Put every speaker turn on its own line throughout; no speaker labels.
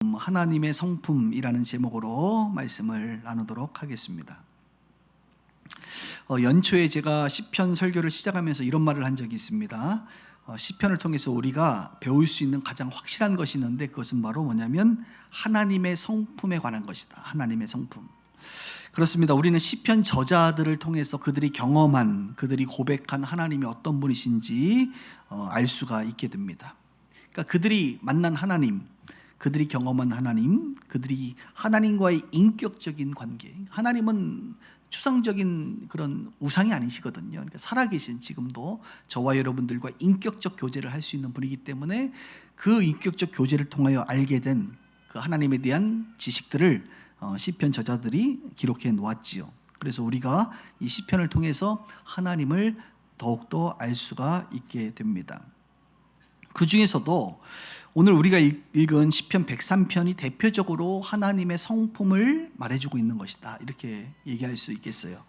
하나님의 성품이라는 제목으로 말씀을 나누도록 하겠습니다. 연초에 제가 시편 설교를 시작하면서 이런 말을 한 적이 있습니다. 시편을 통해서 우리가 배울 수 있는 가장 확실한 것이 있는데 그것은 바로 뭐냐면 하나님의 성품에 관한 것이다. 하나님의 성품. 그렇습니다. 우리는 시편 저자들을 통해서 그들이 경험한, 그들이 고백한 하나님이 어떤 분이신지 알 수가 있게 됩니다. 그러니까 그들이 만난 하나님, 그들이 경험한 하나님, 그들이 하나님과의 인격적인 관계. 하나님은 추상적인 그런 우상이 아니시거든요. 그러니까 살아계신 지금도 저와 여러분들과 인격적 교제를 할 수 있는 분이기 때문에 그 인격적 교제를 통하여 알게 된 그 하나님에 대한 지식들을 시편 저자들이 기록해 놓았지요. 그래서 우리가 이 시편을 통해서 하나님을 더욱더 알 수가 있게 됩니다. 그 중에서도 오늘 우리가 읽은 시편 103편이 대표적으로 하나님의 성품을 말해주고 있는 것이다. 이렇게 얘기할 수 있겠어요.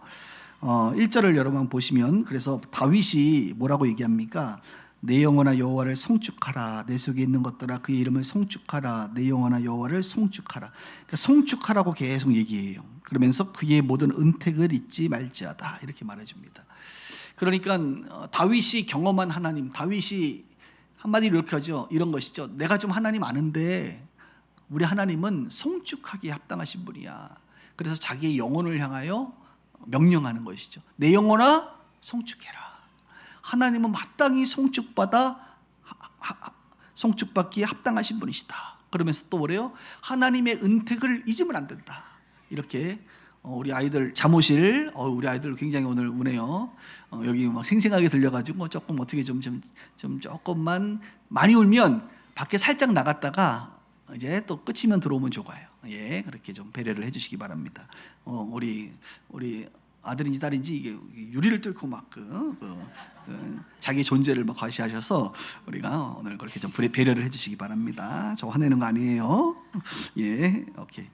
1절을 여러분 보시면 그래서 다윗이 뭐라고 얘기합니까? 내 영혼아 여호와를 송축하라. 내 속에 있는 것들아 그의 이름을 송축하라. 내 영혼아 여호와를 송축하라. 그러니까 송축하라고 계속 얘기해요. 그러면서 그의 모든 은택을 잊지 말지어다. 이렇게 말해줍니다. 그러니까 다윗이 경험한 하나님, 다윗이 한마디로 이렇게 하죠. 이런 것이죠. 내가 좀 하나님 아는데 우리 하나님은 송축하기에 합당하신 분이야. 그래서 자기의 영혼을 향하여 명령하는 것이죠. 내 영혼아 송축해라. 하나님은 마땅히 송축받기에 합당하신 분이시다. 그러면서 또 뭐래요? 하나님의 은택을 잊으면 안 된다. 이렇게 우리 아이들 잠옷을 우리 아이들 굉장히 오늘 우네요. 여기 막 생생하게 들려가지고 조금 어떻게 좀 조금만 많이 울면 밖에 살짝 나갔다가 이제 또 끝이면 들어오면 좋아요. 예, 그렇게 좀 배려를 해주시기 바랍니다. 우리 아들인지 딸인지 이게 유리를 뚫고 막 자기 존재를 막 과시하셔서 우리가 오늘 그렇게 좀 배려를 해주시기 바랍니다. 저 화내는 거 아니에요. 예, 오케이.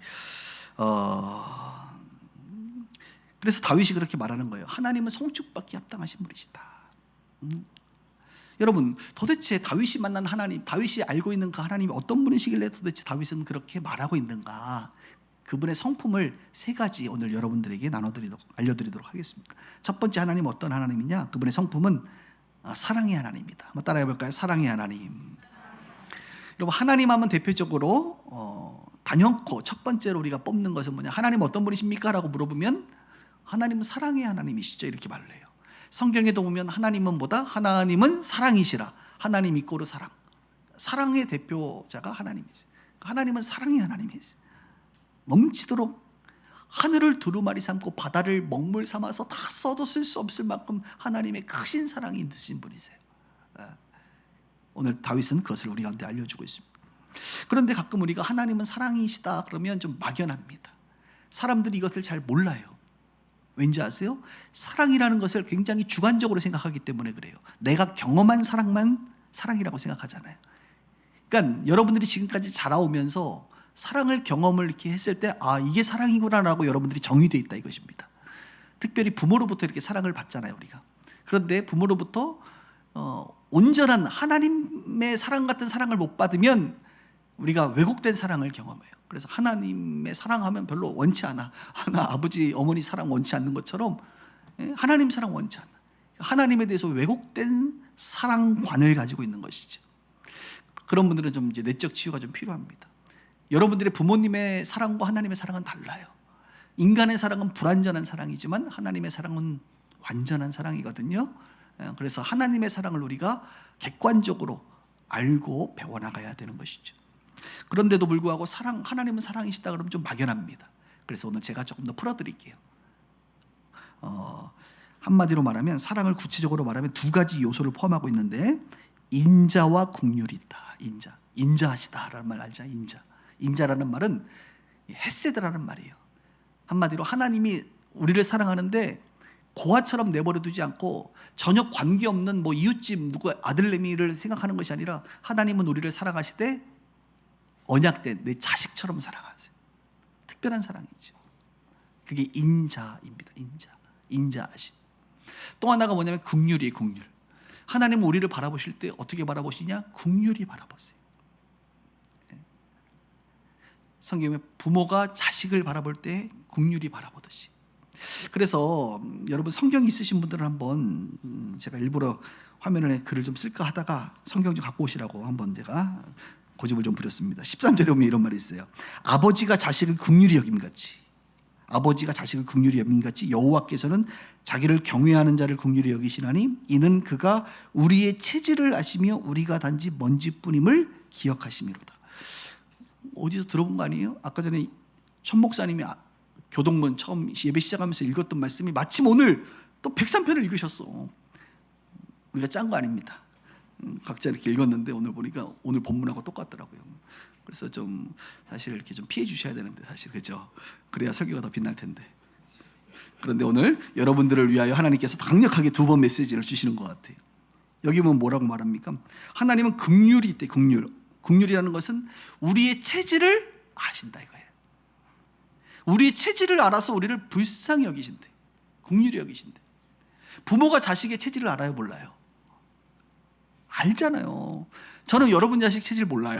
그래서 다윗이 그렇게 말하는 거예요. 하나님은 송축받기 합당하신 분이시다. 여러분, 도대체 다윗이 만난 하나님, 다윗이 알고 있는 그 하나님이 어떤 분이시길래 도대체 다윗은 그렇게 말하고 있는가? 그분의 성품을 세 가지 오늘 여러분들에게 알려드리도록 하겠습니다. 첫 번째 하나님 어떤 하나님이냐? 그분의 성품은 사랑의 하나님입니다. 한번 따라해 볼까요? 사랑의 하나님. 여러분, 하나님 하면 대표적으로 단연코 첫 번째로 우리가 뽑는 것은 뭐냐? 하나님 어떤 분이십니까? 라고 물어보면 하나님은 사랑의 하나님이시죠. 이렇게 말을 해요. 성경에도 보면 하나님은 뭐다? 하나님은 사랑이시라. 하나님 이꼬르 사랑. 사랑의 대표자가 하나님이세요. 하나님은 사랑의 하나님이세요. 넘치도록 하늘을 두루마리 삼고 바다를 먹물 삼아서 다 써도 쓸 수 없을 만큼 하나님의 크신 사랑이 있으신 분이세요. 오늘 다윗은 그것을 우리 가운데 알려주고 있습니다. 그런데 가끔 우리가 하나님은 사랑이시다 그러면 좀 막연합니다. 사람들이 이것을 잘 몰라요. 왠지 아세요? 사랑이라는 것을 굉장히 주관적으로 생각하기 때문에 그래요. 내가 경험한 사랑만 사랑이라고 생각하잖아요. 그러니까 여러분들이 지금까지 자라오면서 사랑을 경험을 이렇게 했을 때 이게 사랑이구나라고 여러분들이 정의되어 있다 이것입니다. 특별히 부모로부터 이렇게 사랑을 받잖아요 우리가. 그런데 부모로부터 온전한 하나님의 사랑 같은 사랑을 못 받으면 우리가 왜곡된 사랑을 경험해요. 그래서 하나님의 사랑하면 별로 원치 않아. 아버지 어머니 사랑 원치 않는 것처럼 하나님 사랑 원치 않아. 하나님에 대해서 왜곡된 사랑관을 가지고 있는 것이죠. 그런 분들은 좀 이제 내적 치유가 좀 필요합니다. 여러분들의 부모님의 사랑과 하나님의 사랑은 달라요. 인간의 사랑은 불완전한 사랑이지만 하나님의 사랑은 완전한 사랑이거든요. 그래서 하나님의 사랑을 우리가 객관적으로 알고 배워나가야 되는 것이죠. 그런데도 불구하고 하나님은 사랑이시다 그러면 좀 막연합니다. 그래서 오늘 제가 조금 더 풀어드릴게요. 한마디로 말하면 사랑을 구체적으로 말하면 두 가지 요소를 포함하고 있는데 인자와 긍휼이 있다. 인자하시다라는 말 알죠? 인자라는 말은 헤세드라는 말이에요. 한마디로 하나님이 우리를 사랑하는데 고아처럼 내버려 두지 않고 전혀 관계없는 이웃집 누구 아들내미를 생각하는 것이 아니라 하나님은 우리를 사랑하시되 언약된 내 자식처럼 사랑하세요. 특별한 사랑이죠. 그게 인자입니다. 인자하심. 또 하나가 뭐냐면 긍휼이에요. 긍휼. 하나님은 우리를 바라보실 때 어떻게 바라보시냐? 긍휼히 바라보세요. 성경에 부모가 자식을 바라볼 때 긍휼히 바라보듯이. 그래서 여러분 성경이 있으신 분들은 한번 제가 일부러 화면에 글을 좀 쓸까 하다가 성경 좀 갖고 오시라고 한번 제가 고집을 좀 부렸습니다. 13절에 보면 이런 말이 있어요. 아버지가 자식을 긍휼히 여김같이, 아버지가 자식을 긍휼히 여김같이 여호와께서는 자기를 경외하는 자를 긍휼히 여기시나니 이는 그가 우리의 체질을 아시며 우리가 단지 먼지뿐임을 기억하심이로다. 어디서 들어본 거 아니에요? 아까 전에 천 목사님이 교동문 처음 예배 시작하면서 읽었던 말씀이 마침 오늘 또 103편을 읽으셨어. 우리가 짠 거 아닙니다. 각자 이렇게 읽었는데 오늘 보니까 오늘 본문하고 똑같더라고요. 그래서 좀 사실 이렇게 좀 피해 주셔야 되는데 사실 그죠? 그래야 설교가 더 빛날 텐데. 그런데 오늘 여러분들을 위하여 하나님께서 강력하게 두 번 메시지를 주시는 것 같아요. 여기 보면 뭐라고 말합니까? 하나님은 긍휼이 있대. 긍휼. 긍휼이라는 것은 우리의 체질을 아신다 이거예요. 우리의 체질을 알아서 우리를 불쌍히 여기신대. 긍휼히 여기신대. 부모가 자식의 체질을 알아요, 몰라요? 알잖아요. 저는 여러분 자식 체질 몰라요.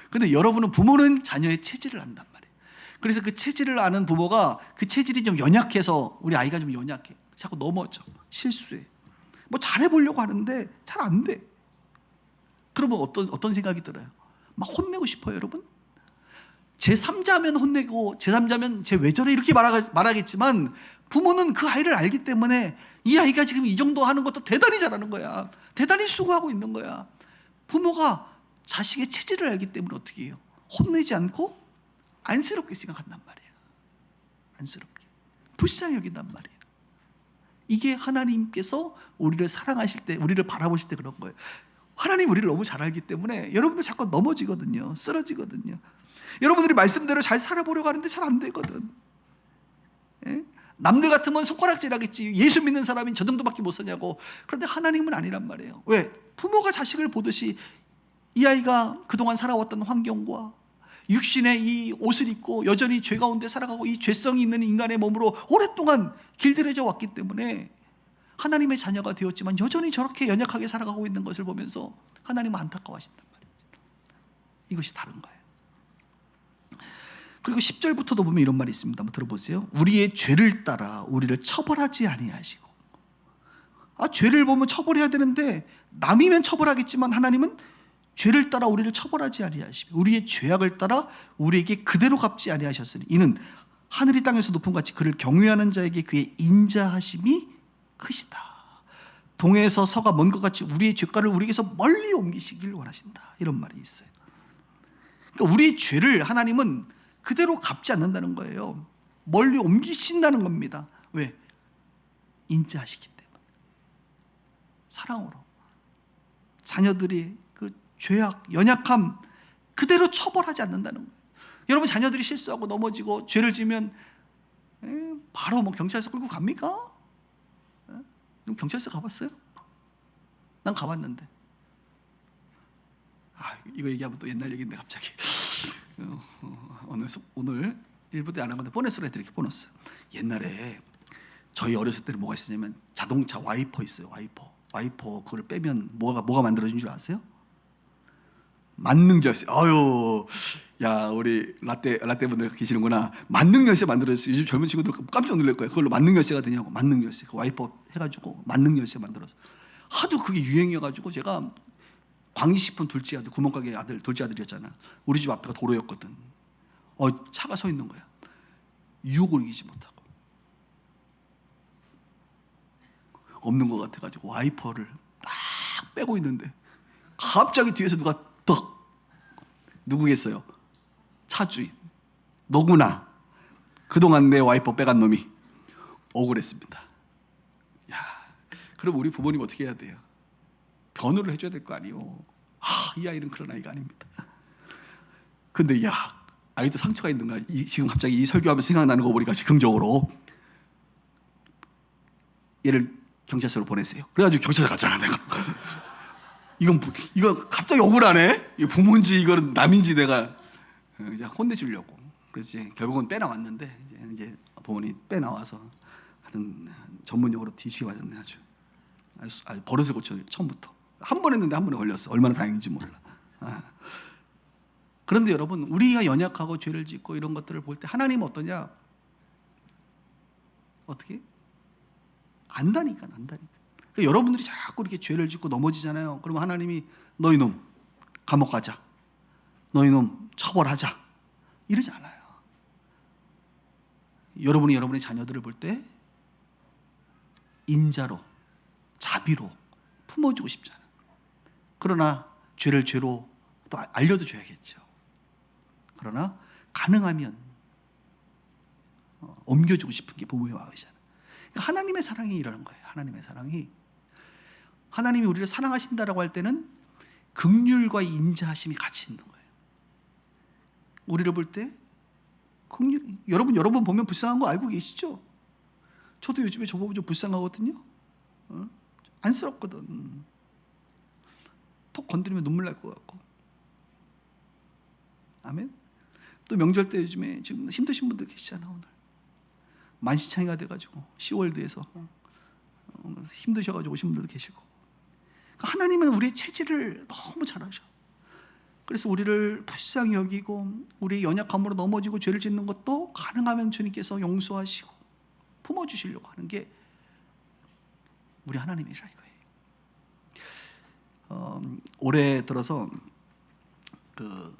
근데 여러분은 부모는 자녀의 체질을 안단 말이에요. 그래서 그 체질을 아는 부모가 그 체질이 좀 연약해서 우리 아이가 좀 연약해. 자꾸 넘어져. 실수해. 뭐 잘해보려고 하는데 잘 안 돼. 그러면 어떤 생각이 들어요? 막 혼내고 싶어요, 여러분? 제3자면 혼내고 제3자면 쟤 왜 저래 이렇게 말하겠지만 부모는 그 아이를 알기 때문에 이 아이가 지금 이 정도 하는 것도 대단히 잘하는 거야. 대단히 수고하고 있는 거야. 부모가 자식의 체질을 알기 때문에 어떻게 해요? 혼내지 않고 안쓰럽게 생각한단 말이에요. 안쓰럽게. 불쌍히 여긴단 말이에요. 이게 하나님께서 우리를 사랑하실 때, 우리를 바라보실 때 그런 거예요. 하나님 우리를 너무 잘 알기 때문에 여러분들 자꾸 넘어지거든요. 쓰러지거든요. 여러분들이 말씀대로 잘 살아보려고 하는데 잘 안 되거든. 예? 남들 같으면 손가락질 하겠지. 예수 믿는 사람이 저 정도밖에 못 사냐고. 그런데 하나님은 아니란 말이에요. 왜? 부모가 자식을 보듯이 이 아이가 그동안 살아왔던 환경과 육신의 이 옷을 입고 여전히 죄 가운데 살아가고 이 죄성이 있는 인간의 몸으로 오랫동안 길들여져 왔기 때문에 하나님의 자녀가 되었지만 여전히 저렇게 연약하게 살아가고 있는 것을 보면서 하나님은 안타까워하신단 말이죠. 이것이 다른 거예요. 그리고 10절부터도 보면 이런 말이 있습니다. 한번 들어보세요. 우리의 죄를 따라 우리를 처벌하지 아니하시고. 죄를 보면 처벌해야 되는데 남이면 처벌하겠지만 하나님은 죄를 따라 우리를 처벌하지 아니하시고 우리의 죄악을 따라 우리에게 그대로 갚지 아니하셨으니 이는 하늘이 땅에서 높은 같이 그를 경외하는 자에게 그의 인자하심이 크시다. 동해에서 서가 먼 것 같이 우리의 죄가를 우리에게서 멀리 옮기시길 원하신다. 이런 말이 있어요. 그러니까 우리의 죄를 하나님은 그대로 갚지 않는다는 거예요. 멀리 옮기신다는 겁니다. 왜? 인자하시기 때문에. 사랑으로. 자녀들이 그 죄악, 연약함 그대로 처벌하지 않는다는 거예요. 여러분 자녀들이 실수하고 넘어지고 죄를 지면 바로 뭐 경찰서 끌고 갑니까? 그럼 경찰서 가봤어요? 난 가봤는데. 이거 얘기하면 또 옛날 얘기인데 갑자기. 오늘 일부 때 안 한 건데 보너스로 해드릴게요. 보너스. 옛날에 저희 어렸을 때는 뭐가 있었냐면 자동차 와이퍼 있어요. 와이퍼 그걸 빼면 뭐가 만들어진 줄 아세요? 만능 열쇠. 야 우리 라떼 분들 계시는구나. 만능 열쇠 만들어졌어요. 요즘 젊은 친구들 깜짝 놀랄 거예요. 그걸로 만능 열쇠가 되냐고. 만능 열쇠. 그 와이퍼 해가지고 만능 열쇠 만들어서 하도 그게 유행이어가지고 제가 광희식품 둘째 아들, 구멍가게 아들, 둘째 아들이었잖아. 우리 집 앞에가 도로였거든. 차가 서 있는 거야. 유혹을 이기지 못하고 없는 것 같아가지고 와이퍼를 딱 빼고 있는데 갑자기 뒤에서 누가 누구겠어요? 차주인 너구나. 그동안 내 와이퍼 빼간 놈이 억울했습니다. 그럼 우리 부모님 어떻게 해야 돼요? 변호를 해줘야 될 거 아니에요. 이 아이는 그런 아이가 아닙니다. 근데 아이도 상처가 있는가? 지금 갑자기 이 설교하면서 생각나는 거 보니까 긍정적으로 얘를 경찰서로 보내세요. 그래가지고 경찰서 갔잖아 내가. 이건 갑자기 억울하네. 이거 부모인지 이거는 남인지 내가 이제 혼내주려고. 그래서 이제 결국은 빼나왔는데 이제 부모님 빼나와서 하여튼 전문용어로 뒤지게 맞았네 아주 버릇을 고쳐 처음부터. 한 번 했는데 한 번에 걸렸어. 얼마나 다행인지 몰라. 그런데 여러분, 우리가 연약하고 죄를 짓고 이런 것들을 볼 때 하나님은 어떠냐? 어떻게? 안다니까. 그러니까 여러분들이 자꾸 이렇게 죄를 짓고 넘어지잖아요. 그러면 하나님이 너희 놈 감옥 가자, 너희 놈 처벌하자 이러지 않아요. 여러분이 여러분의 자녀들을 볼 때 인자로, 자비로 품어주고 싶잖아요. 그러나 죄를 죄로 또 알려도 줘야겠죠. 그러나 가능하면 옮겨주고 싶은 게 부모의 마음이잖아요. 그러니까 하나님의 사랑이 이러는 거예요. 하나님의 사랑이, 하나님이 우리를 사랑하신다라고 할 때는 긍휼과 인자하심이 같이 있는 거예요. 우리를 볼 때 긍휼, 여러분 보면 불쌍한 거 알고 계시죠? 저도 요즘에 저 보면 좀 불쌍하거든요. 안쓰럽거든. 톡 건드리면 눈물 날 것 같고. 아멘. 또 명절 때 요즘에 지금 힘드신 분들 계시잖아. 오늘 만시창이가 돼가지고 시월드에서 힘드셔가지고 오신 분들도 계시고. 하나님은 우리의 체질을 너무 잘 아셔. 그래서 우리를 불쌍히 여기고 우리의 연약함으로 넘어지고 죄를 짓는 것도 가능하면 주님께서 용서하시고 품어주시려고 하는 게 우리 하나님이라 이거예요. 올해 들어서 그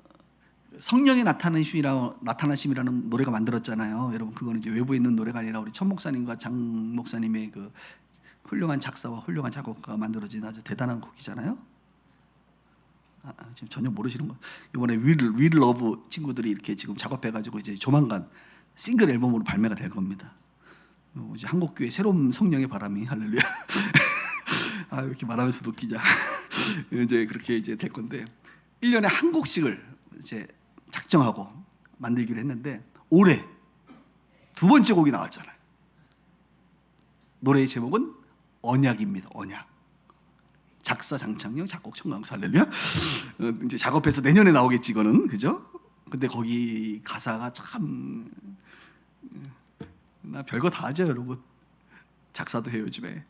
성령의 나타나심이라는 노래가 만들었잖아요. 여러분, 그거는 이제 외부에 있는 노래가 아니라 우리 천 목사님과 장 목사님의 그 훌륭한 작사와 훌륭한 작곡가가 만들어진 아주 대단한 곡이잖아요. 지금 전혀 모르시는 거. 이번에 We Love 친구들이 이렇게 지금 작업해가지고 이제 조만간 싱글 앨범으로 발매가 될 겁니다. 이제 한국교회 새로운 성령의 바람이, 할렐루야. 이렇게 말하면서도 웃기자. 이제 그렇게 이제 될 건데 1년에 한 곡씩을 이제 작정하고 만들기로 했는데 올해 두 번째 곡이 나왔잖아요. 노래의 제목은 언약입니다. 언약. 작사, 장창영, 작곡, 청강수, 할렐루야. 이제 작업해서 내년에 나오겠지 이거는, 그죠? 근데 거기 가사가 참, 나 별거 다 하죠 여러분. 작사도 해요 요즘에.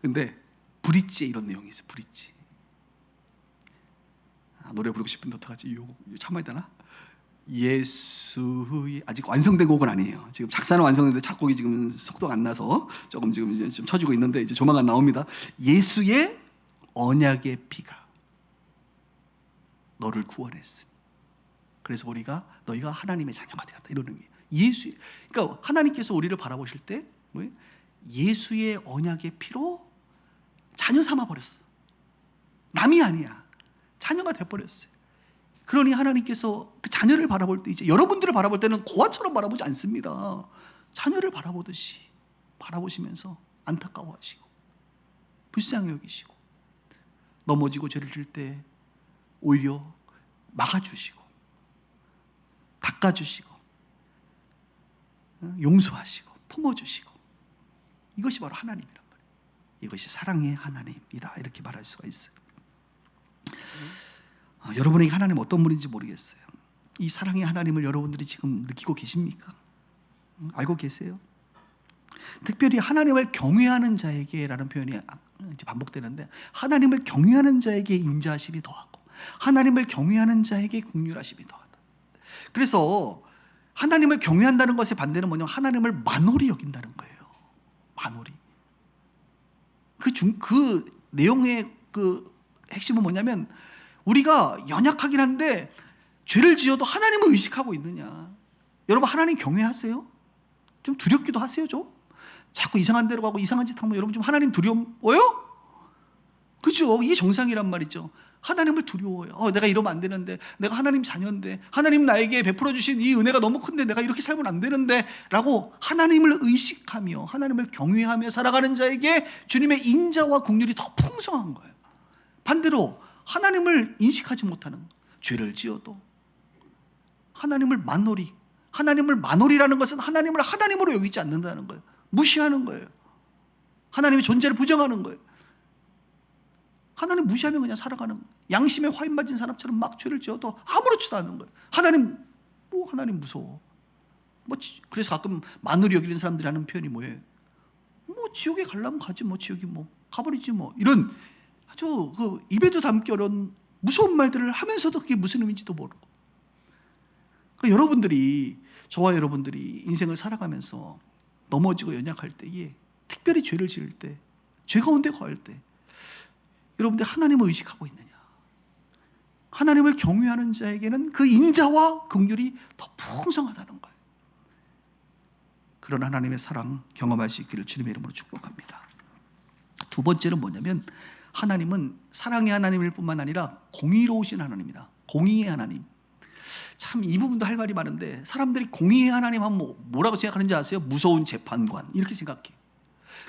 근데 브릿지에 이런 내용이 있어요. 브릿지. 노래 부르고 싶은데 어떡하지? 이거 참아야 되나? 예수의, 아직 완성된 곡은 아니에요. 지금 작사는 완성됐는데 작곡이 지금 속도가 안 나서 조금 지금 이제 좀 쳐지고 있는데 이제 조만간 나옵니다. 예수의 언약의 피가 너를 구원했으니 그래서 너희가 하나님의 자녀가 되었다, 이런 의미. 그러니까 하나님께서 우리를 바라보실 때 뭐예요? 예수의 언약의 피로 자녀 삼아 버렸어. 남이 아니야. 자녀가 돼 버렸어요. 그러니 하나님께서 그 자녀를 바라볼 때, 이제 여러분들을 바라볼 때는 고아처럼 바라보지 않습니다. 자녀를 바라보듯이 바라보시면서 안타까워하시고 불쌍히 여기시고 넘어지고 죄를 질 때 오히려 막아주시고 닦아주시고 용서하시고 품어주시고, 이것이 바로 하나님이란 말이에요. 이것이 사랑의 하나님이다, 이렇게 말할 수가 있어요. 여러분에게 하나님 어떤 분인지 모르겠어요. 이 사랑의 하나님을 여러분들이 지금 느끼고 계십니까? 알고 계세요? 특별히 하나님을 경외하는 자에게라는 표현이 이제 반복되는데, 하나님을 경외하는 자에게 인자하심이 더하고 하나님을 경외하는 자에게 긍휼하심이 더하다. 그래서 하나님을 경외한다는 것의 반대는 뭐냐면 하나님을 만홀히 여긴다는 거예요. 만홀히. 그 내용의 그 핵심은 뭐냐면, 우리가 연약하긴 한데 죄를 지어도 하나님을 의식하고 있느냐. 여러분, 하나님 경외하세요? 좀 두렵기도 하세요? 좀? 자꾸 이상한 데로 가고 이상한 짓 하면 여러분 좀 하나님 두려워요? 그죠? 이게 정상이란 말이죠. 하나님을 두려워요. 내가 이러면 안 되는데, 내가 하나님 자녀인데, 하나님 나에게 베풀어 주신 이 은혜가 너무 큰데 내가 이렇게 살면 안 되는데 라고 하나님을 의식하며 하나님을 경외하며 살아가는 자에게 주님의 인자와 긍휼이 더 풍성한 거예요. 반대로 하나님을 인식하지 못하는, 죄를 지어도 하나님을 만홀이라는 것은 하나님을 하나님으로 여기지 않는다는 거예요. 무시하는 거예요. 하나님의 존재를 부정하는 거예요. 하나님 무시하면 그냥 살아가는, 양심에 화인 맞은 사람처럼 막 죄를 지어도 아무렇지도 않은 거예요. 하나님 무서워. 그래서 가끔 만홀히 여기는 사람들이 하는 표현이 뭐예요? 지옥에 가려면 가지, 지옥이 가버리지 이런 아주 그 입에도 담기 어려운 무서운 말들을 하면서도 그게 무슨 의미인지도 모르고, 그러니까 여러분들이, 저와 여러분들이 인생을 살아가면서 넘어지고 연약할 때에, 특별히 죄를 지을 때, 죄 가운데 거할 때, 여러분들 하나님을 의식하고 있느냐? 하나님을 경외하는 자에게는 그 인자와 긍휼이 더 풍성하다는 거예요. 그런 하나님의 사랑 경험할 수 있기를 주님의 이름으로 축복합니다. 두 번째는 뭐냐면, 하나님은 사랑의 하나님일 뿐만 아니라 공의로우신 하나님이다. 공의의 하나님. 참 이 부분도 할 말이 많은데, 사람들이 공의의 하나님 하면 뭐라고 생각하는지 아세요? 무서운 재판관 이렇게 생각해요.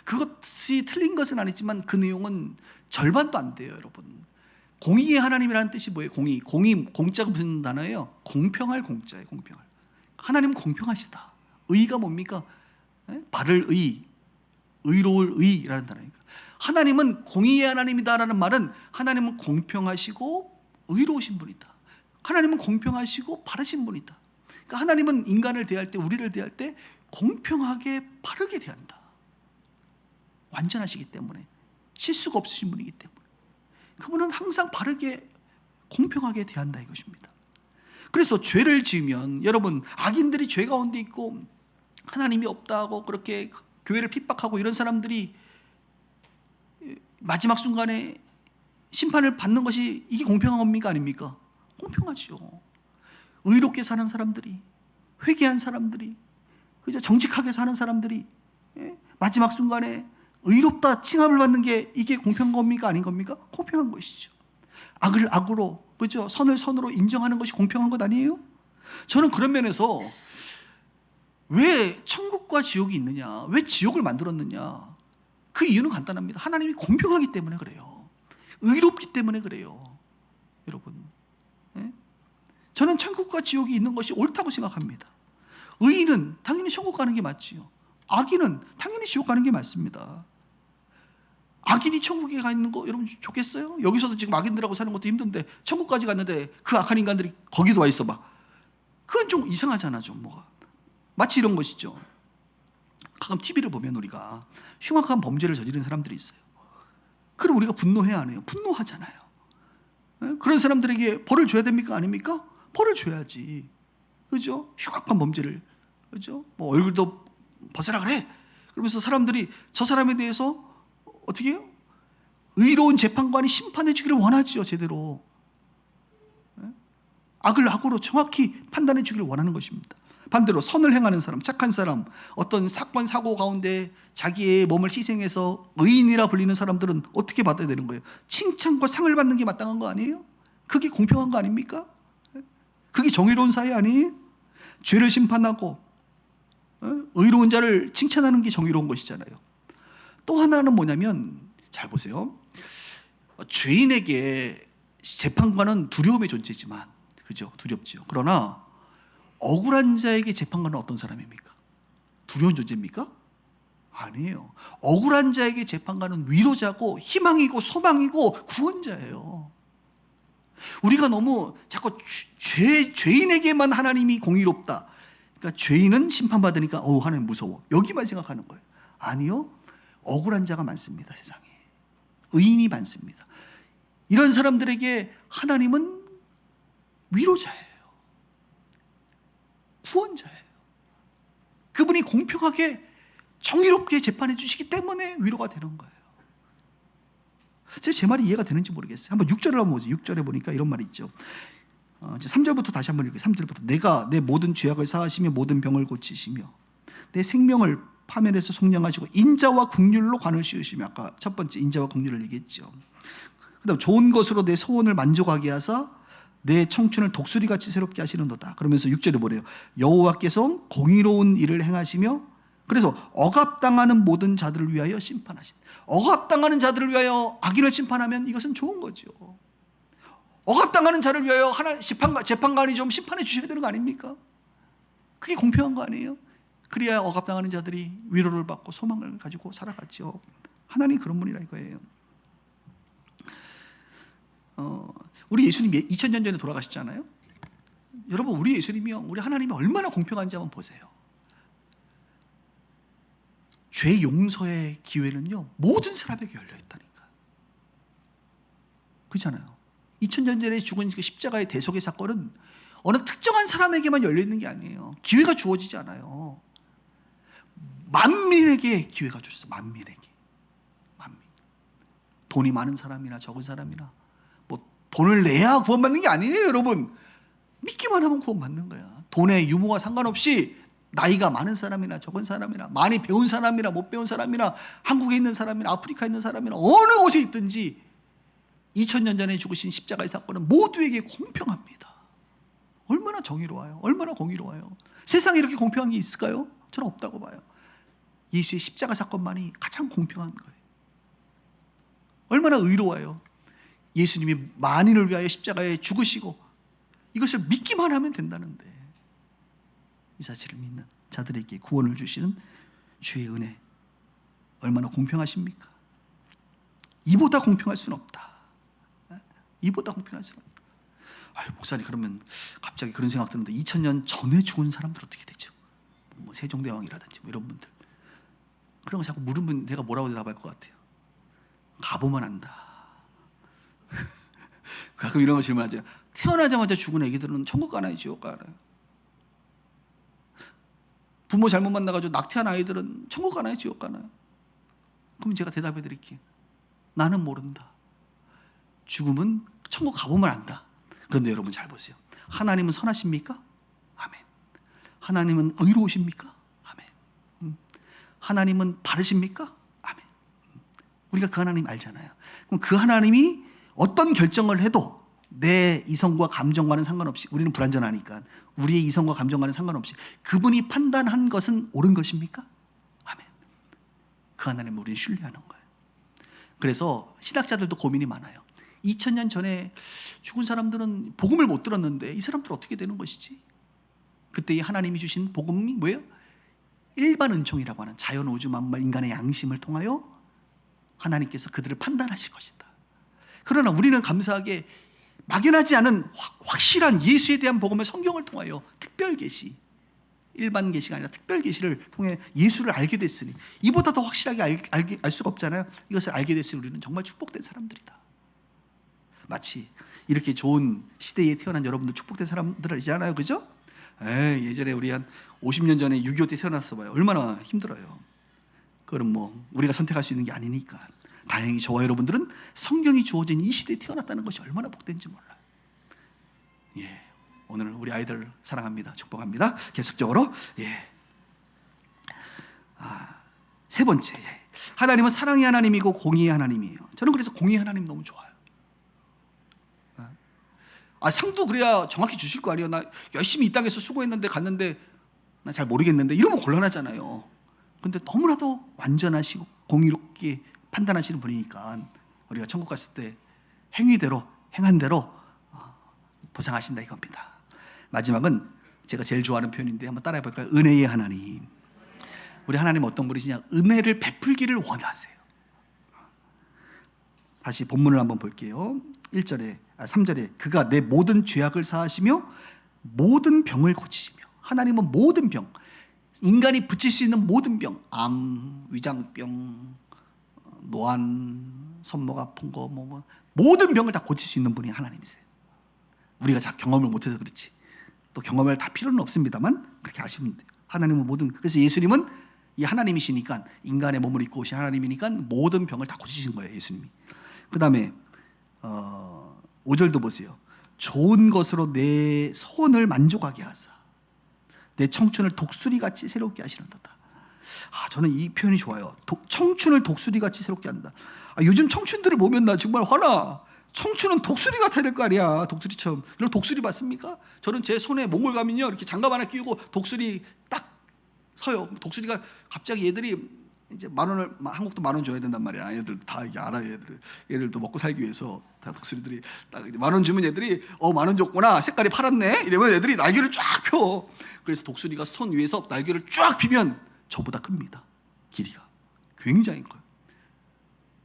그것이 틀린 것은 아니지만 그 내용은 절반도 안 돼요, 여러분. 공의의 하나님이라는 뜻이 뭐예요? 공의, 공자가 무슨 단어예요? 공평할 공자예요. 공평할. 하나님은 공평하시다. 의가 뭡니까? 바를 의, 의로울 의라는 단어니까. 하나님은 공의의 하나님이다라는 말은 하나님은 공평하시고 의로우신 분이다. 하나님은 공평하시고 바르신 분이다. 그러니까 하나님은 인간을 대할 때, 우리를 대할 때 공평하게 바르게 대한다. 완전하시기 때문에, 실수가 없으신 분이기 때문에 그분은 항상 바르게 공평하게 대한다 이것입니다. 그래서 죄를 지으면, 여러분, 악인들이 죄 가운데 있고 하나님이 없다고 그렇게 교회를 핍박하고 이런 사람들이 마지막 순간에 심판을 받는 것이, 이게 공평한 겁니까 아닙니까? 공평하죠. 의롭게 사는 사람들이, 회개한 사람들이, 그죠? 정직하게 사는 사람들이 마지막 순간에 의롭다 칭함을 받는 게, 이게 공평한 겁니까 아닌 겁니까? 공평한 것이죠. 악을 악으로, 그죠? 선을 선으로 인정하는 것이 공평한 것 아니에요? 저는 그런 면에서 왜 천국과 지옥이 있느냐, 왜 지옥을 만들었느냐, 그 이유는 간단합니다. 하나님이 공평하기 때문에 그래요. 의롭기 때문에 그래요, 여러분. 저는 천국과 지옥이 있는 것이 옳다고 생각합니다. 의인은 당연히 천국 가는 게 맞지요. 악인은 당연히 지옥 가는 게 맞습니다. 악인이 천국에 가 있는 거 여러분 좋겠어요? 여기서도 지금 악인들하고 사는 것도 힘든데 천국까지 갔는데 그 악한 인간들이 거기도 와 있어 봐. 그건 좀 이상하잖아, 좀 뭐가. 마치 이런 것이죠. 가끔 TV를 보면 우리가 흉악한 범죄를 저지른 사람들이 있어요. 그럼 우리가 분노해야 안 해요? 분노하잖아요. 그런 사람들에게 벌을 줘야 됩니까 아닙니까? 벌을 줘야지. 그죠? 흉악한 범죄를, 그죠? 뭐 얼굴도 벗어라 그래. 그러면서 사람들이 저 사람에 대해서 어떻게 해요? 의로운 재판관이 심판해 주기를 원하지요, 제대로. 악을 악으로 정확히 판단해 주기를 원하는 것입니다. 반대로 선을 행하는 사람, 착한 사람, 어떤 사건 사고 가운데 자기의 몸을 희생해서 의인이라 불리는 사람들은 어떻게 받아야 되는 거예요? 칭찬과 상을 받는 게 마땅한 거 아니에요? 그게 공평한 거 아닙니까? 그게 정의로운 사회 아니에요? 죄를 심판하고 의로운 자를 칭찬하는 게 정의로운 것이잖아요. 또 하나는 뭐냐면, 잘 보세요. 죄인에게 재판관은 두려움의 존재지만, 그죠? 두렵죠. 그러나 억울한 자에게 재판관은 어떤 사람입니까? 두려운 존재입니까? 아니에요. 억울한 자에게 재판관은 위로자고 희망이고 소망이고 구원자예요. 우리가 너무 자꾸 죄인에게만 하나님이 공의롭다, 그러니까 죄인은 심판받으니까 하나님 무서워, 여기만 생각하는 거예요. 아니요. 억울한 자가 많습니다, 세상에. 의인이 많습니다. 이런 사람들에게 하나님은 위로자예요. 구원자예요. 그분이 공평하게 정의롭게 재판해 주시기 때문에 위로가 되는 거예요. 제 말이 이해가 되는지 모르겠어요. 한번 6절을 한번 보죠. 6절에 보니까 이런 말이 있죠. 3절부터 다시 한번 읽을게요. 3절부터. 내가 내 모든 죄악을 사하시며 모든 병을 고치시며 내 생명을 파멸해서 속량하시고 인자와 긍휼로 관을 씌우시며, 아까 첫 번째 인자와 긍휼을 얘기했죠. 그다음 좋은 것으로 내 소원을 만족하게 하사 내 청춘을 독수리같이 새롭게 하시는도다. 그러면서 6절에 뭐래요? 여호와께서 공의로운 일을 행하시며, 그래서 억압당하는 모든 자들을 위하여 심판하신다. 억압당하는 자들을 위하여 악인을 심판하면 이것은 좋은 거죠. 억압당하는 자를 위하여 재판관이 좀 심판해 주셔야 되는 거 아닙니까? 그게 공평한 거 아니에요? 그래야 억압당하는 자들이 위로를 받고 소망을 가지고 살아가죠. 하나님 그런 분이라 이거예요. 우리 예수님이 2000년 전에 돌아가셨잖아요. 여러분, 우리 예수님이요, 우리 하나님이 얼마나 공평한지 한번 보세요. 죄 용서의 기회는요 모든 사람에게 열려있다니까. 그렇잖아요. 2000년 전에 죽은 그 십자가의 대속의 사건은 어느 특정한 사람에게만 열려 있는 게 아니에요. 기회가 주어지지 않아요. 만민에게 기회가 주셨어요. 만민에게. 만민. 돈이 많은 사람이나 적은 사람이나 뭐 돈을 내야 구원받는 게 아니에요, 여러분. 믿기만 하면 구원받는 거야. 돈의 유무와 상관없이 나이가 많은 사람이나 적은 사람이나 많이 배운 사람이나 못 배운 사람이나 한국에 있는 사람이나 아프리카에 있는 사람이나 어느 곳에 있든지 2000년 전에 죽으신 십자가의 사건은 모두에게 공평합니다. 얼마나 정의로워요. 얼마나 공의로워요. 세상에 이렇게 공평한 게 있을까요? 저는 없다고 봐요. 예수의 십자가 사건만이 가장 공평한 거예요. 얼마나 의로워요. 예수님이 만인을 위하여 십자가에 죽으시고 이것을 믿기만 하면 된다는데, 이 사실을 믿는 자들에게 구원을 주시는 주의 은혜 얼마나 공평하십니까? 이보다 공평할 수는 없다. 이보다 공평할 수는 없다. 아유, 목사님, 그러면 갑자기 그런 생각 드는데 2000년 전에 죽은 사람들 어떻게 되죠? 뭐 세종대왕이라든지 뭐 이런 분들, 그런 거 자꾸 물으면 내가 뭐라고 대답할 것 같아요? 가보면 안다. 가끔 이런 거 질문하죠. 태어나자마자 죽은 애기들은 천국 가나요, 지옥 가나요? 부모 잘못 만나가지고 낙태한 아이들은 천국 가나요, 지옥 가나요? 그럼 제가 대답해 드릴게요. 나는 모른다. 죽음은 천국 가보면 안다. 그런데 여러분 잘 보세요. 하나님은 선하십니까? 아멘. 하나님은 의로우십니까? 아멘. 하나님은 바르십니까? 아멘. 우리가 그 하나님 알잖아요. 그럼 그 하나님이 어떤 결정을 해도 내 이성과 감정과는 상관없이, 우리는 불완전하니까 우리의 이성과 감정과는 상관없이 그분이 판단한 것은 옳은 것입니까? 아멘. 그 하나님을 우리는 신뢰하는 거예요. 그래서 신학자들도 고민이 많아요. 2000년 전에 죽은 사람들은 복음을 못 들었는데 이 사람들 어떻게 되는 것이지? 그때 이 하나님이 주신 복음이 뭐예요? 일반 은총이라고 하는 자연, 우주, 만물, 인간의 양심을 통하여 하나님께서 그들을 판단하실 것이다. 그러나 우리는 감사하게 막연하지 않은 확실한 예수에 대한 복음을 성경을 통하여 특별 계시, 일반 계시가 아니라 특별 계시를 통해 예수를 알게 됐으니, 이보다 더 확실하게 알 수가 없잖아요. 이것을 알게 됐으니 우리는 정말 축복된 사람들이다. 마치 이렇게 좋은 시대에 태어난 여러분들 축복된 사람들이잖아요, 그죠? 예전에 우리 한 50년 전에 6.25 때 태어났어 봐요. 얼마나 힘들어요. 그건 뭐 우리가 선택할 수 있는 게 아니니까. 다행히 저와 여러분들은 성경이 주어진 이 시대에 태어났다는 것이 얼마나 복된지 몰라요. 예, 오늘 우리 아이들 사랑합니다. 축복합니다. 계속적으로. 예. 세 번째, 하나님은 사랑의 하나님이고 공의의 하나님이에요. 저는 그래서 공의의 하나님 너무 좋아요. 상도 그래야 정확히 주실 거 아니에요. 나 열심히 이 땅에서 수고했는데 갔는데 나 잘 모르겠는데 이러면 곤란하잖아요. 근데 너무나도 완전하시고 공의롭게 판단하시는 분이니까 우리가 천국 갔을 때 행위대로, 행한 대로 보상하신다 이겁니다. 마지막은 제가 제일 좋아하는 표현인데 한번 따라해 볼까요? 은혜의 하나님. 우리 하나님 어떤 분이시냐? 은혜를 베풀기를 원하세요. 다시 본문을 한번 볼게요. 3절에 그가 내 모든 죄악을 사하시며 모든 병을 고치시며. 하나님은 모든 병, 인간이 붙일 수 있는 모든 병, 암, 위장병, 노안, 손목 아픈 거, 모든 병을 다 고칠 수 있는 분이 하나님이세요. 우리가 잘 경험을 못해서 그렇지, 또 경험을 다 필요는 없습니다만 그렇게 아시면 돼요. 하나님은 모든, 그래서 예수님은 이 하나님이시니까, 인간의 몸을 입고 오신 하나님이니까 모든 병을 다 고치신 거예요, 예수님이. 그 다음에 5절도 보세요. 좋은 것으로 내 소원을 만족하게 하사 내 청춘을 독수리같이 새롭게 하시는도다. 저는 이 표현이 좋아요. 청춘을 독수리같이 새롭게 한다. 요즘 청춘들을 보면 나 정말 화나. 청춘은 독수리 같아야 될 거 아니야. 독수리처럼. 여러분 독수리 봤습니까? 저는 제 손에 몽골 가면요, 이렇게 장갑 하나 끼우고 독수리 딱 서요. 독수리가 갑자기 얘들이 이제 10,000원을, 한국도 10,000원 줘야 된단 말이야. 얘들 다 이게 알아요. 얘들도 먹고 살기 위해서 다 독수리들이 딱 10,000원 주면 얘들이 10,000원 줬구나, 색깔이 파랗네, 이러면 얘들이 날개를 쫙 펴. 그래서 독수리가 손 위에서 날개를 쫙 피면 저보다 큽니다. 길이가 굉장히 커요.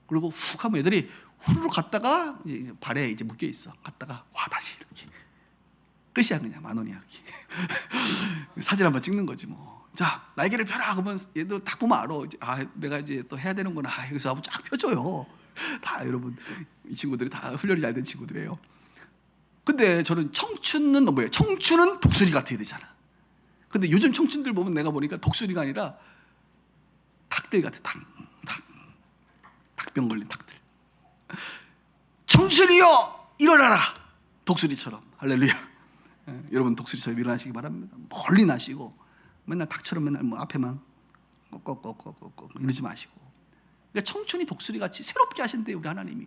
그리고 훅 하면 애들이 후루룩 갔다가 이제 발에 이제 묶여 있어. 갔다가 와 다시 이렇게 끝이야. 그냥 10,000원이야. 사진 한번 찍는 거지 뭐. 자, 날개를 펴라 그러면 얘들 딱 보면 알아. 내가 이제 또 해야 되는구나. 그래서 한번 쫙 펴줘요. 다 여러분 이 친구들이 다 훈련이 잘 된 친구들이에요. 근데 저는 청춘은 뭐예요? 청춘은 독수리 같아야 되잖아. 근데 요즘 청춘들 보면 내가 보니까 독수리가 아니라 닭들 같아. 닭병 걸린 닭들. 청춘이여 일어나라. 독수리처럼. 할렐루야. 여러분 독수리처럼 일어나시기 바랍니다. 멀리 나시고 맨날 닭처럼 맨날 뭐 앞에만 꺽꺽꺽꺽꺽 이러지 마시고. 그러니까 청춘이 독수리같이 새롭게 하신대요 우리 하나님이.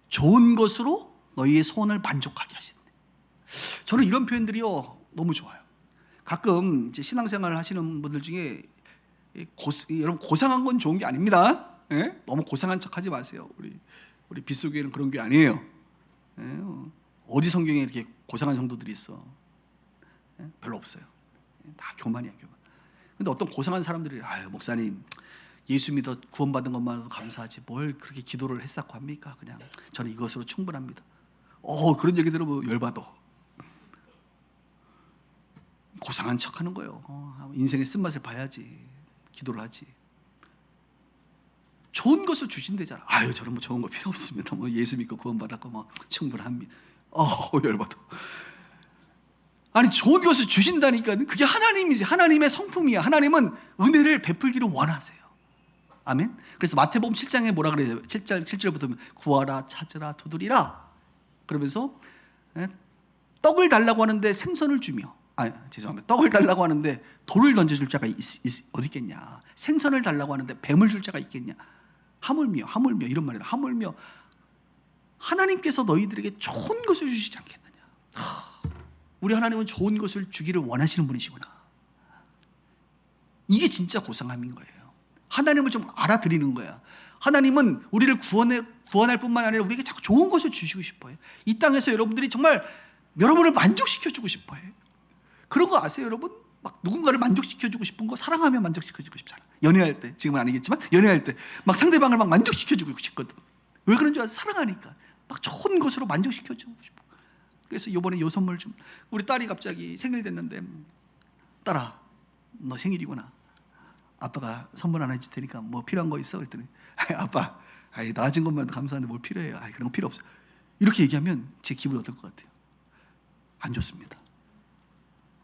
좋은 것으로 너희의 소원을 만족하게 하신대. 저는 이런 표현들이요 너무 좋아요. 가끔 이제 신앙생활을 하시는 분들 중에 여러분 고상한 건 좋은 게 아닙니다. 예? 너무 고상한 척하지 마세요. 우리 빗속교회는 그런 게 아니에요. 예? 어디 성경에 이렇게 고상한 성도들이 있어? 예? 별로 없어요. 다 교만이야 교만. 근데 어떤 고상한 사람들이 아유 목사님 예수 믿어 구원받은 것만으로도 감사하지 뭘 그렇게 기도를 했었고 합니까? 그냥 저는 이것으로 충분합니다. 그런 얘기 들으면 열받아. 고상한 척하는 거예요. 인생의 쓴맛을 봐야지 기도를 하지. 좋은 것을 주신대잖아. 아유 저는 뭐 좋은 거 필요 없습니다. 뭐 예수 믿고 구원받았고 뭐 충분합니다. 열받아. 아니 좋은 것을 주신다니까 그게 하나님이지. 하나님의 성품이야. 하나님은 은혜를 베풀기를 원하세요. 아멘. 그래서 마태복음 7장에 뭐라 그래요? 7절부터 구하라 찾으라 두드리라. 그러면서 떡을 달라고 하는데 생선을 주며 죄송합니다. 떡을 달라고 하는데 돌을 던져줄 자가 어디 있겠냐. 생선을 달라고 하는데 뱀을 줄 자가 있겠냐. 하물며 이런 말이에요. 하물며 하나님께서 너희들에게 좋은 것을 주시지 않겠느냐. 우리 하나님은 좋은 것을 주기를 원하시는 분이시구나. 이게 진짜 고상함인 거예요. 하나님을 좀 알아들이는 거야. 하나님은 우리를 구원할 뿐만 아니라 우리에게 자꾸 좋은 것을 주시고 싶어요. 이 땅에서 여러분들이 정말 여러분을 만족시켜주고 싶어요. 그런 거 아세요 여러분? 막 누군가를 만족시켜주고 싶은 거 사랑하면 만족시켜주고 싶잖아. 연애할 때 지금은 아니겠지만 연애할 때 막 상대방을 막 만족시켜주고 싶거든. 왜 그런 줄 아세요? 사랑하니까 막 좋은 것으로 만족시켜주고 싶어. 그래서 이번에 요 선물 좀 우리 딸이 갑자기 생일 됐는데 딸아 너 생일이구나. 아빠가 선물 하나 해줄 테니까 뭐 필요한 거 있어? 그랬더니 아빠 나아진 것만 감사한데 뭘 필요해요? 그런 거 필요 없어. 이렇게 얘기하면 제 기분이 어떨 것 같아요? 안 좋습니다.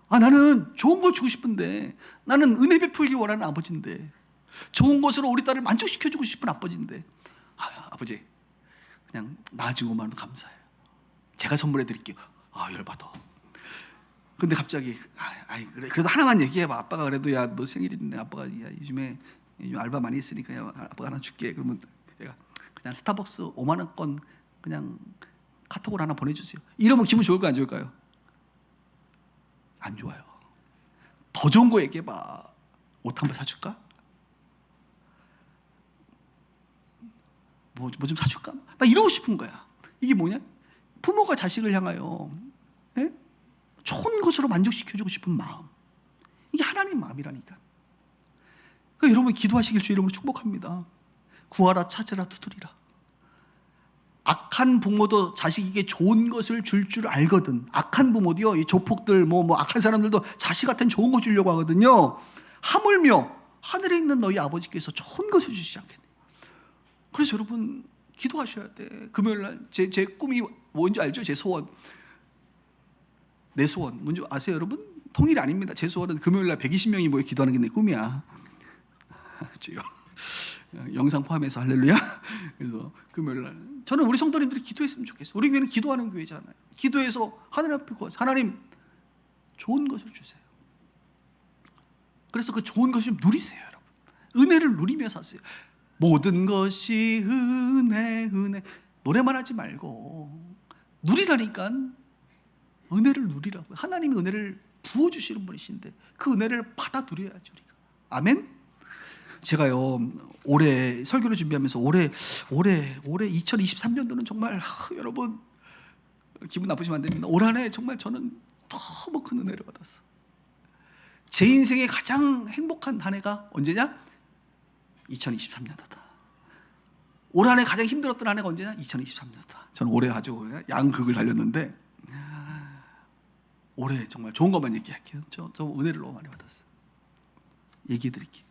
나는 좋은 걸 주고 싶은데 나는 은혜 베풀기 원하는 아버지인데 좋은 것으로 우리 딸을 만족시켜주고 싶은 아버지인데 아버지 그냥 나아진 것만으로도 감사해요. 제가 선물해 드릴게요. 열받아. 근데 갑자기 그래, 그래도 하나만 얘기해봐. 아빠가 그래도 야 너 생일인데 아빠가 요즘 알바 많이 했으니까 야, 아빠가 하나 줄게. 그러면 내가 그냥 스타벅스 5만 원권 그냥 카톡으로 하나 보내주세요. 이러면 기분 좋을까요 안 좋을까요? 안 좋아요. 더 좋은 거 얘기해봐. 옷 한 벌 사줄까? 뭐 좀 사줄까? 막 이러고 싶은 거야. 이게 뭐냐? 부모가 자식을 향하여 좋은 것으로 만족시켜주고 싶은 마음. 이게 하나님 마음이라니까. 그러니까 여러분 기도하시길 주 이름으로 축복합니다. 구하라 찾으라 두드리라. 악한 부모도 자식에게 좋은 것을 줄 알거든. 악한 부모도요, 이 조폭들 뭐 악한 사람들도 자식한테는 좋은 거 주려고 하거든요. 하물며 하늘에 있는 너희 아버지께서 좋은 것을 주시지 않겠네요. 그래서 여러분 기도하셔야 돼. 금요일 날 제 꿈이 뭔지 알죠? 제 소원. 내 소원 뭔지 아세요 여러분? 통일이 아닙니다. 제 소원은 금요일 날 120명이 모여 기도하는 게 내 꿈이야. 주여. 영상 포함해서 할렐루야. 그래서 금요일 날 저는 우리 성도님들이 기도했으면 좋겠어요. 우리 교회는 기도하는 교회잖아요. 기도해서 하나님 앞에 구하세요. 하나님 좋은 것을 주세요. 그래서 그 좋은 것을 누리세요 여러분. 은혜를 누리며 사세요. 모든 것이 은혜 노래만 하지 말고 누리라니까. 은혜를 누리라고요. 하나님이 은혜를 부어주시는 분이신데 그 은혜를 받아 누려야죠 우리가. 아멘. 제가요 올해 설교를 준비하면서 올해 2023년도는 정말 여러분 기분 나쁘시면 안 됩니다. 올 한 해 정말 저는 너무 큰 은혜를 받았어. 제 인생의 가장 행복한 한 해가 언제냐? 2023년도다. 올 한 해 가장 힘들었던 한 해가 언제냐? 2023년도다. 저는 올해 아주 양극을 달렸는데 올해 정말 좋은 것만 얘기할게요. 저 은혜를 너무 많이 받았어요. 얘기해 드릴게요.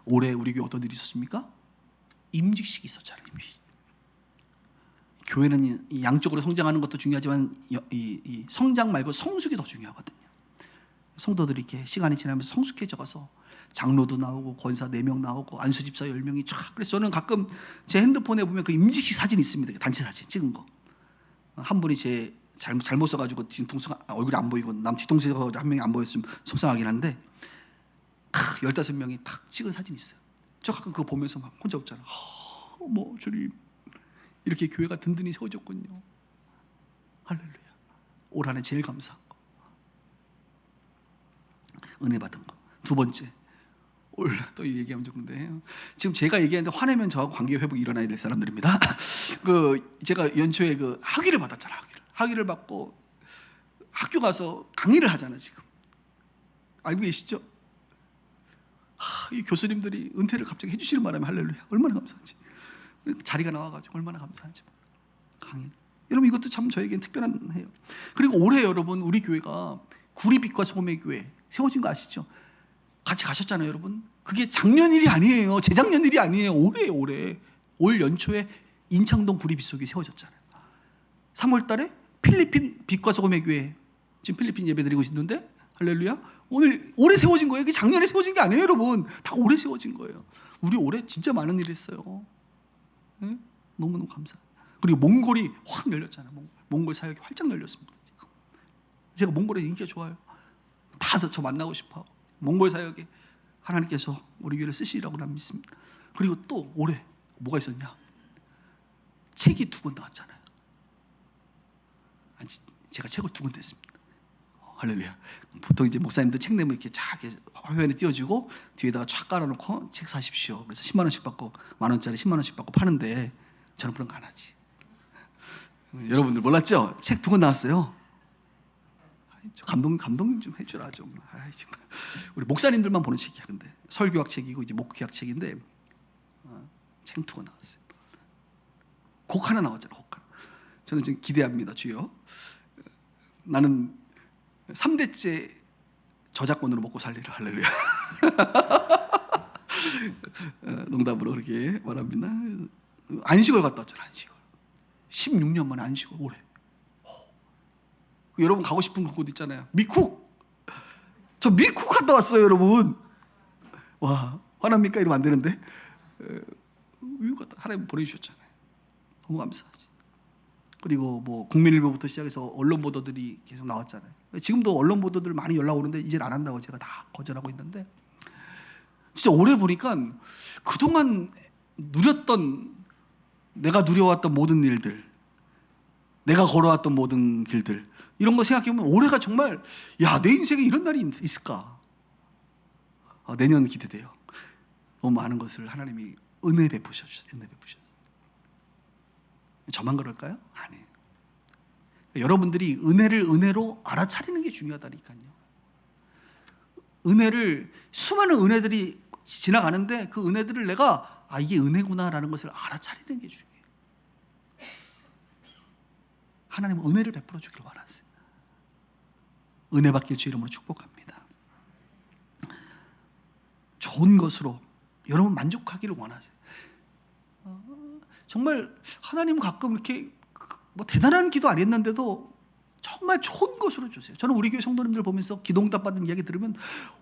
올해 우리 교회 어떤 일이 있었습니까? 임직식이 있었잖아요. 임직식. 교회는 이 양쪽으로 성장하는 것도 중요하지만 이 성장 말고 성숙이 더 중요하거든요. 성도들이 이렇게 시간이 지나면서 성숙해져 가서 장로도 나오고 권사 4명 나오고 안수집사 10명이 쫙. 그래서 저는 가끔 제 핸드폰에 보면 그 임직식 사진이 있습니다. 단체 사진 찍은 거. 한 분이 제 잘못 써가지고 뒤통수가 얼굴이 안 보이고 남 뒤통수에서 한 명이 안 보였으면 속상하긴 한데 15명이 탁 찍은 사진이 있어요. 저 가끔 그거 보면서 막 혼자 웃잖아요. 뭐 주님 이렇게 교회가 든든히 세워졌군요. 할렐루야. 올 한 해 제일 감사한 거 은혜 받은 거. 두 번째, 올 또 얘기하면 좋은데 지금 제가 얘기하는데 화내면 저하고 관계 회복이 일어나야 될 사람들입니다. 제가 연초에 학위를 받았잖아요. 학위를 받고 학교 가서 강의를 하잖아요. 지금 알고 계시죠? 이 교수님들이 은퇴를 갑자기 해주시는 바람에 할렐루야 얼마나 감사한지. 자리가 나와가지고 얼마나 감사한지. 강의. 여러분 이것도 참 저에겐 특별한 해요. 그리고 올해 여러분 우리 교회가 구리빛과 소금의 교회 세워진 거 아시죠? 같이 가셨잖아요, 여러분. 그게 작년 일이 아니에요. 재작년 일이 아니에요. 올해예요, 올해. 올 연초에 인창동 구리빛속이 세워졌잖아요. 3월 달에 필리핀 빛과 소금의 교회 지금 필리핀 예배드리고 있는데 할렐루야. 올해 세워진 거예요. 이게 작년에 세워진 게 아니에요, 여러분. 다 올해 세워진 거예요. 우리 올해 진짜 많은 일 했어요. 네? 너무너무 감사해요. 그리고 몽골이 확 열렸잖아요. 몽골 사역이 활짝 열렸습니다. 제가 몽골에 인기가 좋아요. 다들 저 만나고 싶어. 몽골 사역에 하나님께서 우리 교회를 쓰시리라고 난 믿습니다. 그리고 또 올해 뭐가 있었냐? 책이 2권 나왔잖아요. 제가 책을 2권 냈습니다. 할렐루야. 보통 이제 목사님들 책 내면 이렇게 쫙 화면에 띄워주고 뒤에다가 쫙 깔아놓고 책 사십시오. 그래서 10만 원씩 받고 1,000원짜리 10만 원씩 받고 파는데 저는 그런 거 안 하지. 여러분들 몰랐죠? 책 2권 나왔어요. 감동 좀 해주라 좀. 우리 목사님들만 보는 책이야. 근데 설교학 책이고 이제 목회학 책인데 책 2권 나왔어요. 곡 하나 나왔잖아. 곡 하나. 저는 지금 기대합니다. 주여. 나는 3대째 저작권으로 먹고 살리라. 할렐루야. 농담으로 그렇게 말합니다. 안식을 갔다 왔잖아. 안식을. 16년 만에 안식을 올해. 여러분 가고 싶은 그곳 있잖아요. 미쿡. 저 미쿡 갔다 왔어요, 여러분. 와, 화납니까? 이러면 안 되는데. 미국 갔다 하나님 보내주셨잖아요. 너무 감사하지. 그리고 뭐 국민일보부터 시작해서 언론 보도들이 계속 나왔잖아요. 지금도 언론 보도들 많이 연락 오는데 이제 안 한다고 제가 다 거절하고 있는데 진짜 올해 보니까 그동안 누렸던 내가 누려왔던 모든 일들, 내가 걸어왔던 모든 길들 이런 거 생각해보면 올해가 정말 내 인생에 이런 날이 있을까? 내년 기대돼요. 너무 많은 것을 하나님이 은혜 베푸셨어요. 은혜 베푸셨어요. 저만 그럴까요? 아니에요. 여러분들이 은혜를 은혜로 알아차리는 게 중요하다니까요. 은혜를 수많은 은혜들이 지나가는데 그 은혜들을 내가 이게 은혜구나라는 것을 알아차리는 게 중요해요. 하나님은 은혜를 베풀어 주길 원하세요. 은혜 받길 주 이름으로 축복합니다. 좋은 것으로 여러분 만족하기를 원하세요. 정말 하나님 가끔 이렇게 뭐 대단한 기도 안 했는데도 정말 좋은 것으로 주세요. 저는 우리 교회 성도님들 보면서 기도응답 받은 이야기 들으면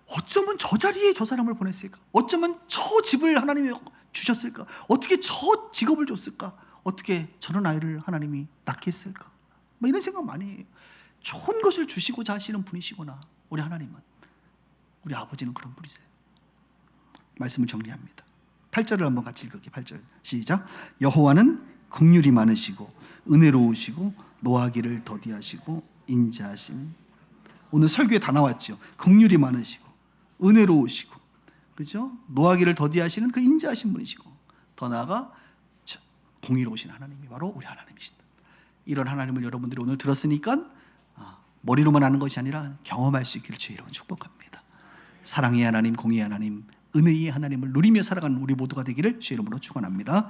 어쩌면 저 자리에 저 사람을 보냈을까? 어쩌면 저 집을 하나님이 주셨을까? 어떻게 저 직업을 줬을까? 어떻게 저런 아이를 하나님이 낳게 했을까? 뭐 이런 생각 많이 해요. 좋은 것을 주시고자 하시는 분이시구나. 우리 하나님은. 우리 아버지는 그런 분이세요. 말씀을 정리합니다. 8절을 한번 같이 읽을게요. 8절 시작. 여호와는 긍휼이 많으시고 은혜로우시고 노하기를 더디하시고 인자하심. 오늘 설교에 다 나왔죠. 긍휼이 많으시고 은혜로우시고 그죠? 노하기를 더디하시는 그 인자하신 분이시고 더 나아가 공의로우신 하나님이 바로 우리 하나님이시다. 이런 하나님을 여러분들이 오늘 들었으니까 머리로만 아는 것이 아니라 경험할 수 있기를 주의 이름으로 축복합니다. 사랑의 하나님, 공의의 하나님, 은혜의 하나님을 누리며 살아가는 우리 모두가 되기를 주의 이름으로 축원합니다.